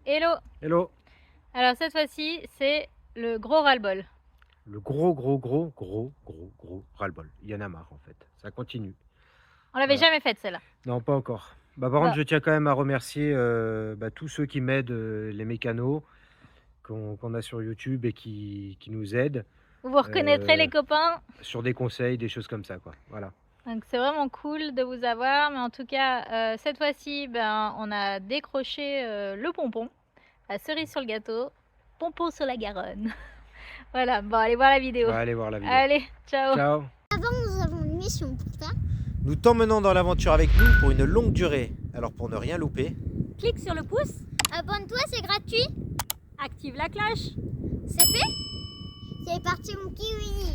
Hello. Hello. Alors cette fois-ci, c'est le gros ras-le-bol. Le gros ras-le-bol. Il y en a marre en fait. Ça continue. On l'avait Voilà. jamais faite celle-là. Non, pas encore. Par contre, je tiens quand même à remercier tous ceux qui m'aident, les mécanos qu'on a sur YouTube et qui nous aident Vous reconnaîtrez les copains. sur des conseils, des choses comme ça, quoi. Voilà. Donc c'est vraiment cool de vous avoir, mais en tout cas, cette fois-ci, on a décroché le pompon, la cerise sur le gâteau, pompon sur la Garonne. Voilà, bon, allez voir la vidéo. On va aller voir la vidéo. Allez, ciao. Ciao. Avant, nous avons une mission pour ça. Nous t'emmenons dans l'aventure avec nous pour une longue durée. Alors pour ne rien louper, Clique sur le pouce, Abonne-toi, c'est gratuit. active la cloche. C'est fait. C'est parti, mon kiwi.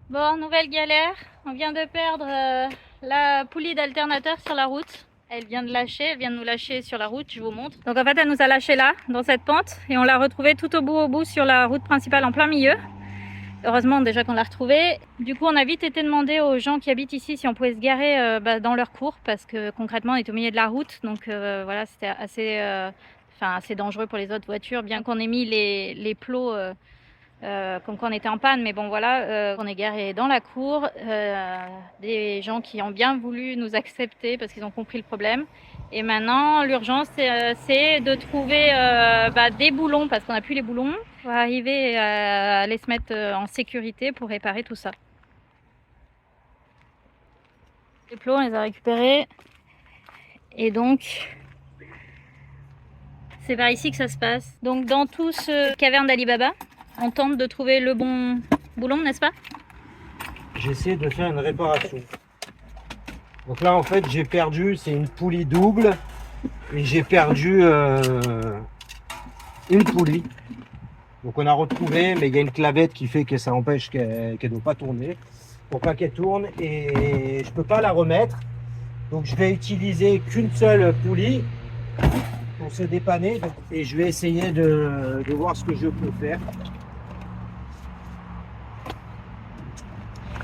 Bon, nouvelle galère. On vient de perdre la poulie d'alternateur sur la route. Elle vient de nous lâcher sur la route, je vous montre. Donc en fait, elle nous a lâché là, dans cette pente, et on l'a retrouvée tout au bout sur la route principale en plein milieu. Heureusement déjà qu'on l'a retrouvée. Du coup, on a vite été demander aux gens qui habitent ici si on pouvait se garer dans leur cours, parce que concrètement, on est au milieu de la route, donc voilà, c'était assez dangereux pour les autres voitures, bien qu'on ait mis les plots comme quand on était en panne, mais bon voilà, on est garé dans la cour, des gens qui ont bien voulu nous accepter parce qu'ils ont compris le problème. Et maintenant, l'urgence, c'est de trouver des boulons, parce qu'on n'a plus les boulons, pour arriver à les se mettre en sécurité pour réparer tout ça. Les plots, on les a récupérés. Et donc, c'est par ici que ça se passe. Donc dans tout ce caverne d'Ali Baba, on tente de trouver le bon boulon, n'est-ce pas? j'essaie de faire une réparation. Donc là, en fait, j'ai perdu, c'est une poulie double, et j'ai perdu une poulie. Donc on a retrouvé, mais il y a une clavette qui fait que ça empêche qu'elle ne doit pas tourner. Pour pas qu'elle tourne, et je peux pas la remettre. Donc je vais utiliser qu'une seule poulie pour se dépanner. Et je vais essayer de voir ce que je peux faire.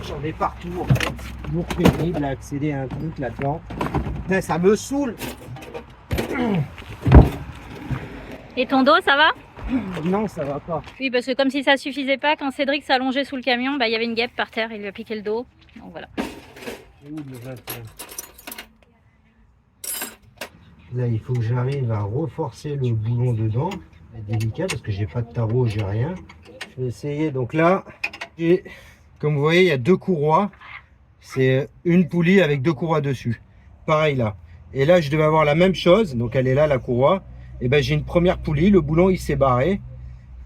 J'en ai partout en fait. Toujours pénible à accéder à un truc là-dedans. Putain, ça me saoule. Et ton dos, ça va? Non, ça va pas. Oui, parce que comme si ça suffisait pas, quand Cédric s'allongeait sous le camion, il y avait une guêpe par terre, il lui a piqué le dos. Donc voilà. Là, il faut que j'arrive à reforcer le boulon dedans. C'est délicat parce que j'ai pas de tarot, j'ai rien. Je vais essayer. Donc là, comme vous voyez, il y a deux courroies. C'est une poulie avec deux courroies dessus. Pareil là. Et là, je devais avoir la même chose. Donc elle est là, la courroie. Et ben j'ai une première poulie. Le boulon, il s'est barré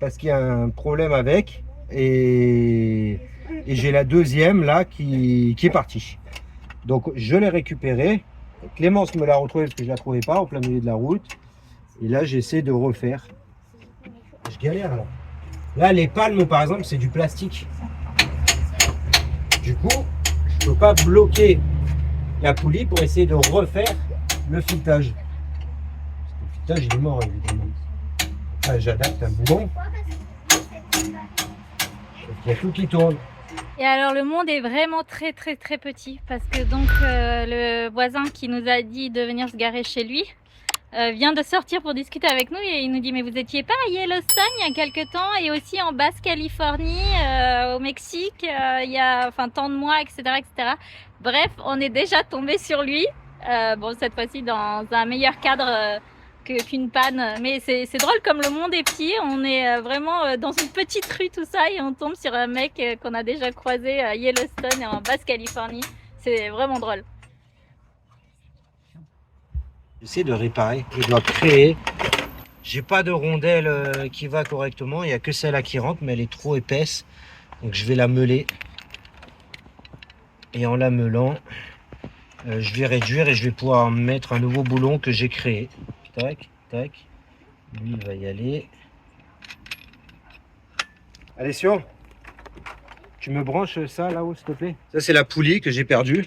parce qu'il y a un problème avec. Et j'ai la deuxième là qui est partie. Donc je l'ai récupérée. Clémence me l'a retrouvée parce que je la trouvais pas au plein milieu de la route. Et là, j'essaie de refaire. Je galère là. Là, les palmes, par exemple, c'est du plastique. Du coup, je peux pas bloquer la poulie pour essayer de refaire le filetage. Parce que le filetage, il est mort, évidemment. Là, j'adapte un boulon. Il y a tout qui tourne. Et alors le monde est vraiment très petit, parce que donc le voisin qui nous a dit de venir se garer chez lui vient de sortir pour discuter avec nous, et il nous dit: mais vous étiez pas à Yellowstone il y a quelque temps, et aussi en Basse-Californie, au Mexique, il y a tant de mois, etc., etc. Bref, on est déjà tombé sur lui, bon cette fois-ci dans un meilleur cadre qu'une panne, mais c'est drôle comme le monde est petit. On est vraiment dans une petite rue, tout ça, et on tombe sur un mec qu'on a déjà croisé à Yellowstone et en Basse-Californie. C'est vraiment drôle. J'essaie de réparer. Je dois créer. J'ai pas de rondelle qui va correctement. Il n'y a que celle-là qui rentre, mais elle est trop épaisse. Donc je vais la meuler. Et en la meulant, je vais réduire et je vais pouvoir mettre un nouveau boulon que j'ai créé. Tac, tac. Lui, il va y aller. Alessio, tu me branches ça là-haut, s'il te plaît? Ça, c'est la poulie que j'ai perdue,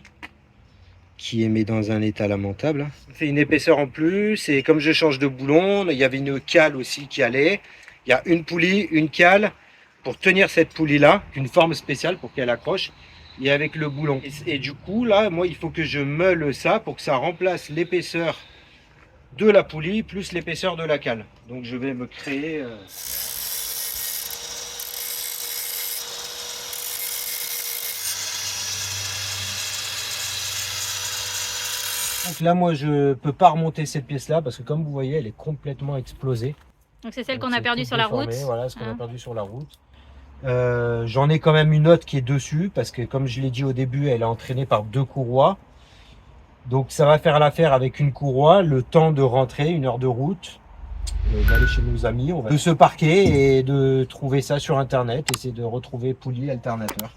qui est mis dans un état lamentable. Ça fait une épaisseur en plus, et comme je change de boulon, il y avait une cale aussi qui allait. Il y a une poulie, une cale, pour tenir cette poulie-là, une forme spéciale pour qu'elle accroche, et avec le boulon. Et du coup, là, moi, il faut que je meule ça pour que ça remplace l'épaisseur de la poulie, plus l'épaisseur de la cale. Donc, je vais me créer... Donc là, moi, je peux pas remonter cette pièce-là parce que comme vous voyez, elle est complètement explosée. Donc c'est celle qu'on a perdue sur la route. Voilà, ce qu'on a perdu sur la route. J'en ai quand même une autre qui est dessus parce que comme je l'ai dit au début, elle est entraînée par 2 courroies. Donc ça va faire l'affaire avec une courroie, le temps de rentrer, 1 heure de route, d'aller chez nos amis, de se parquer et de trouver ça sur internet, essayer de retrouver poulie alternateur.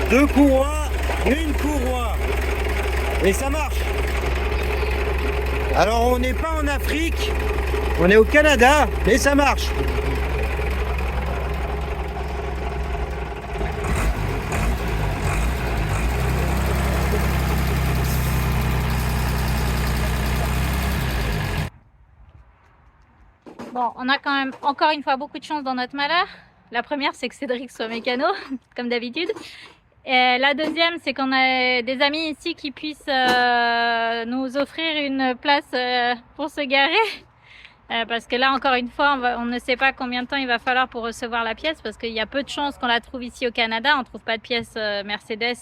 Deux courroies, une courroie. Et ça marche. Alors on n'est pas en Afrique, on est au Canada, mais ça marche. Bon, on a quand même encore une fois beaucoup de chance dans notre malheur. La première, c'est que Cédric soit mécano, comme d'habitude. Et la deuxième, c'est qu'on a des amis ici qui puissent nous offrir une place pour se garer. Parce que là, encore une fois, on ne sait pas combien de temps il va falloir pour recevoir la pièce, parce qu'il y a peu de chances qu'on la trouve ici au Canada. On ne trouve pas de pièces Mercedes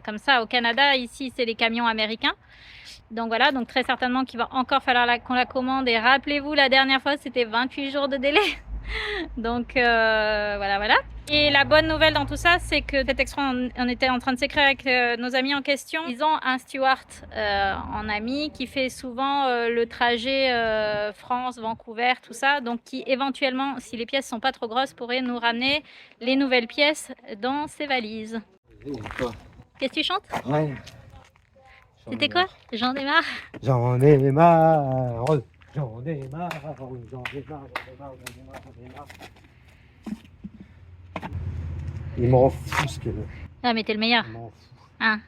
comme ça au Canada. Ici, c'est les camions américains. Donc voilà, donc très certainement qu'il va encore falloir qu'on la commande. Et rappelez-vous, la dernière fois, c'était 28 jours de délai. Donc voilà. Et la bonne nouvelle dans tout ça, c'est que cet extra, on était en train de s'écrire avec nos amis en question. Ils ont un steward en ami qui fait souvent le trajet France-Vancouver, tout ça. Donc qui éventuellement, si les pièces sont pas trop grosses, pourrait nous ramener les nouvelles pièces dans ses valises. Qu'est-ce que tu chantes? Ouais. C'était quoi? J'en ai marre. J'en ai marre. J'en ai marre. Il m'en fout ce qu'elle veut. Ah mais t'es le meilleur. Hein?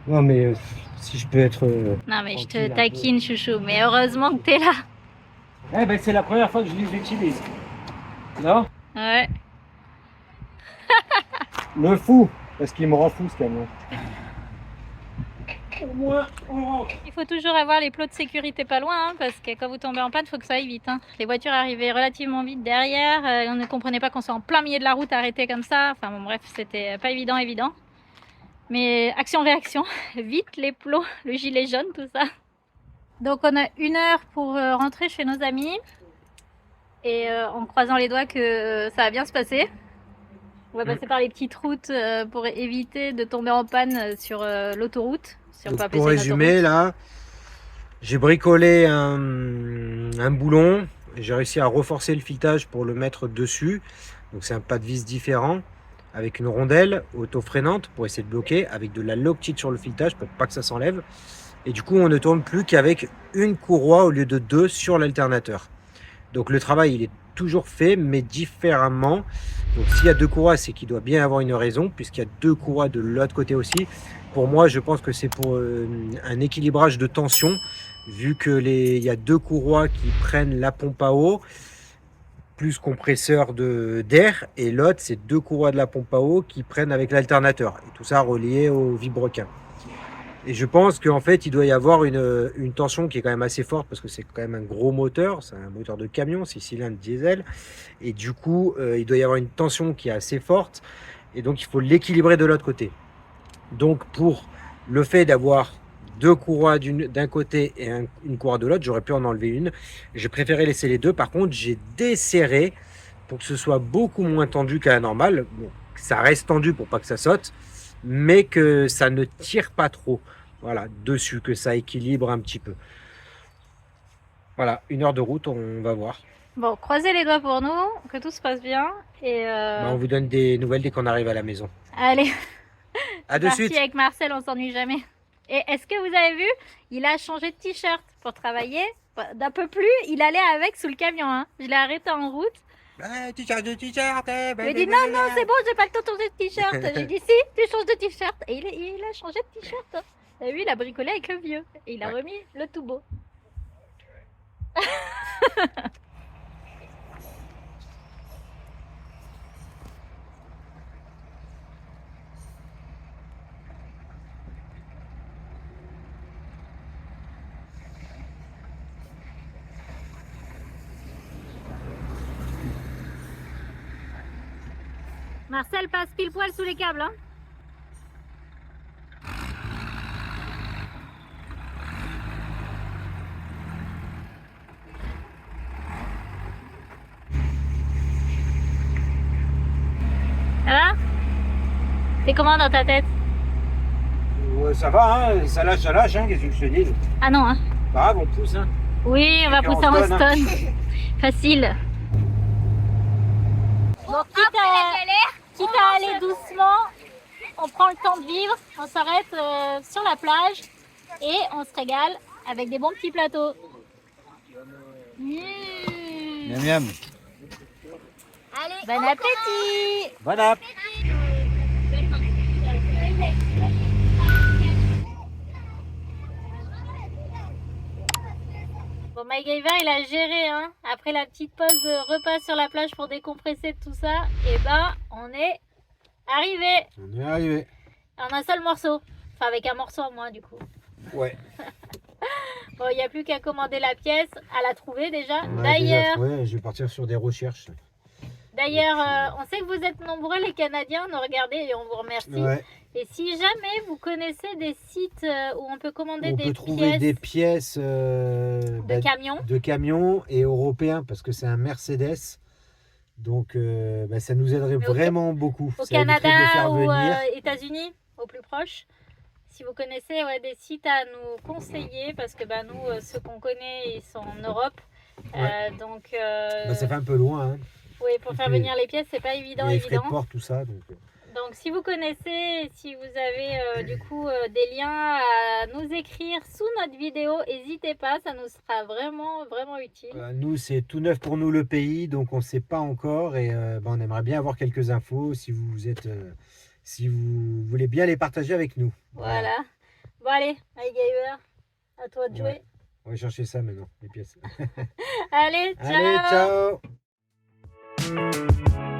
Non mais si je peux être... Non mais je te taquine chouchou, mais heureusement que t'es là. Eh ben c'est la première fois que je les utilise. Non? Ouais. Le fou, parce qu'il me rend fou ce camion. Au moins, on rentre. Il faut toujours avoir les plots de sécurité pas loin, hein, parce que quand vous tombez en panne, il faut que ça aille vite. Hein. Les voitures arrivaient relativement vite derrière, on ne comprenait pas qu'on soit en plein milieu de la route arrêté comme ça. Enfin bon bref, c'était pas évident. Mais action-réaction, vite les plots, le gilet jaune, tout ça. Donc on a 1 heure pour rentrer chez nos amis, et en croisant les doigts que ça va bien se passer. On va passer par les petites routes pour éviter de tomber en panne sur l'autoroute. Si Donc, pour résumer, là, j'ai bricolé un boulon. J'ai réussi à renforcer le filetage pour le mettre dessus. Donc c'est un pas de vis différent avec une rondelle auto-freinante pour essayer de bloquer, avec de la loctite sur le filetage pour pas que ça s'enlève. Et du coup, on ne tourne plus qu'avec une courroie au lieu de 2 sur l'alternateur. Donc le travail, il est toujours fait, mais différemment. Donc s'il y a 2 courroies, c'est qu'il doit bien avoir une raison, puisqu'il y a 2 courroies de l'autre côté aussi. Pour moi, je pense que c'est pour un équilibrage de tension, vu que il y a 2 courroies qui prennent la pompe à eau, plus compresseur d'air, et l'autre, c'est 2 courroies de la pompe à eau qui prennent avec l'alternateur. Et tout ça relié au vilebrequin. Et je pense qu'en fait, il doit y avoir une tension qui est quand même assez forte, parce que c'est quand même un gros moteur, c'est un moteur de camion, 6 cylindres diesel. Et du coup, il doit y avoir une tension qui est assez forte, et donc il faut l'équilibrer de l'autre côté. Donc pour le fait d'avoir 2 courroies d'un côté et une courroie de l'autre, j'aurais pu en enlever une. J'ai préféré laisser les 2. Par contre, j'ai desserré pour que ce soit beaucoup moins tendu qu'à la normale. Bon, ça reste tendu pour pas que ça saute, mais que ça ne tire pas trop. voilà, dessus, que ça équilibre un petit peu. Voilà, 1 heure de route, on va voir. Bon, croisez les doigts pour nous, que tout se passe bien. Et Bah, on vous donne des nouvelles dès qu'on arrive à la maison. allez, À de parti suite. avec Marcel, on s'ennuie jamais. Et est-ce que vous avez vu, il a changé de t-shirt pour travailler. D'un peu plus, il allait avec sous le camion. Hein. Je l'ai arrêté en route. T-shirt. Il m'a dit non, c'est bon, j'ai pas le temps de changer de t-shirt. J'ai dit si, tu changes de t-shirt. Et il a changé de t-shirt. T'as vu, il a bricolé avec le vieux. Et il a remis le tout beau. Marcel passe pile poil sous les câbles. Hein. Ça va? C'est comment dans ta tête? Ouais, ça va, hein, ça lâche, hein, qu'est-ce que je te dis? Ah non, hein? Pas grave, on pousse, hein. Oui, on va pousser en 40 tonnes, hein. Houston. Facile. Bon, quitte à aller doucement, on prend le temps de vivre, on s'arrête sur la plage et on se régale avec des bons petits plateaux. Miam miam. Allez, Bon appétit! Bon app. Bon, MacGyver, il a géré, hein. Après la petite pause de repas sur la plage pour décompresser de tout ça, et ben, on est arrivé On est arrivé. en un seul morceau. Enfin, avec un morceau en moins, du coup. Ouais. Bon, il n'y a plus qu'à commander la pièce, à la trouver déjà. On a D'ailleurs, déjà trouvé, je vais partir sur des recherches. on sait que vous êtes nombreux, les Canadiens, nous regarder et on vous remercie. Ouais. Et si jamais vous connaissez des sites où on peut commander On des peut trouver des pièces de camions, de camions et européens parce que c'est un Mercedes. Donc ça nous aiderait Mais vraiment beaucoup. au Ça éviterait de le Canada faire ou venir. États-Unis, au plus proche. Si vous connaissez des sites à nous conseiller, parce que nous, ceux qu'on connaît, ils sont en Europe. Ouais. Donc, Ça fait un peu loin. Hein. oui, pour faire puis, venir les pièces, c'est pas évident. Les frais de port, tout ça. Donc, si vous connaissez, si vous avez du coup des liens à nous écrire sous notre vidéo, n'hésitez pas, ça nous sera vraiment, vraiment utile. Nous, c'est tout neuf pour nous le pays, donc on ne sait pas encore et on aimerait bien avoir quelques infos si si vous voulez bien les partager avec nous. Voilà. Bon, allez, MacGyver, à toi de jouer. Ouais. On va chercher ça maintenant, les pièces. Allez, ciao! Allez, ciao!